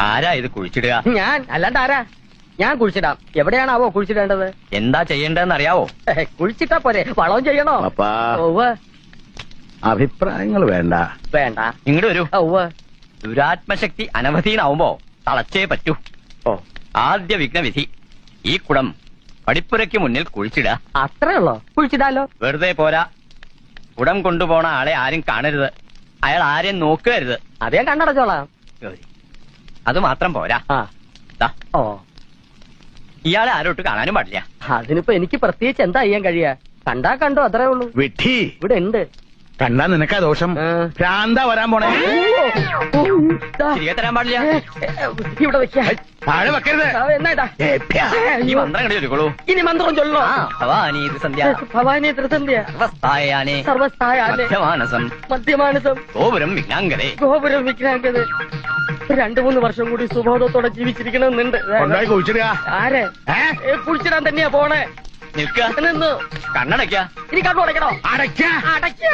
ആരാ ഇത് കുഴിച്ചിടുക? ഞാൻ അല്ലാണ്ട് ആരാ? ഞാൻ കുഴിച്ചിടാം. എവിടെയാണാവോ കുഴിച്ചിടേണ്ടത്? എന്താ ചെയ്യേണ്ടതെന്ന് അറിയാവോ? കുഴിച്ചിട്ടാ പോരെ, വളവും ചെയ്യണോ? ഉവ്വ്. അഭിപ്രായങ്ങൾ വേണ്ട. വേണ്ട. ഇങ്ങോട്ട് വരൂ. ഉവ്വ്. ദുരാത്മശക്തി അനവധീനാവുമ്പോ തളച്ചേ പറ്റൂ. ആദ്യ വിഘ്നവിധി, ഈ കുടം പടിപ്പുരയ്ക്ക് മുന്നിൽ കുഴിച്ചിടുക. അത്രേ ഉള്ളോ? കുഴിച്ചിടാലോ. വെറുതെ പോരാ, കുടം കൊണ്ടുപോണ ആളെ ആരും കാണരുത്, അയാൾ ആരെയും നോക്കരുത്. അതേ കണ്ണടച്ചോളാം. അത് മാത്രം പോരാ. ദാ, ഓ, ഇയാളെ ആരോട്ട് കാണാനും പാടില്ല. അതിനിപ്പോ എനിക്ക് പ്രത്യേകിച്ച് എന്താ ചെയ്യാൻ കഴിയാ? കണ്ടാ കണ്ടോ, അത്രേ ഉള്ളൂ. വിട്ടി ഇവിടെ ഉണ്ട്. കണ്ടാ നിനക്കാ ദോഷം. ഭ്രാന്താ വരാൻ പോണേ. തിരികെ തരാൻ പാടില്ല. ഇവിടെ വെക്കാ. താഴെ വെക്കരുത്. എന്നാ ഈ മന്ത്രം കണ്ടു ചൊല്ലിക്കോളൂ. ഇനി മന്ത്രം ചൊല്ലോ. ഭവാനി സന്ധ്യ, ഭവാനി ത്രിസന്ധ്യ, സർവസ്ഥായാനേ സർവസ്ഥായാനേ മധ്യമാനസം, മധ്യമാനസം, ഗോപുരം വിഘ്നാംഗതേ. ഗോപുരം വിഘ്നാംഗതേ. 2-3 വർഷം കൂടി സുബോധത്തോടെ ജീവിച്ചിരിക്കണമെന്നുണ്ട്. കൊണ്ടായി കുഴിച്ചിടുക. ആരെ? കുഴിച്ചിടാൻ തന്നെയാ പോണേ. നിൽക്കുക, നിന്ന് കണ്ണടയ്ക്ക. ഇനി കണ്ണു അടയ്ക്കണോ? അടയ്ക്ക. അടയ്ക്ക.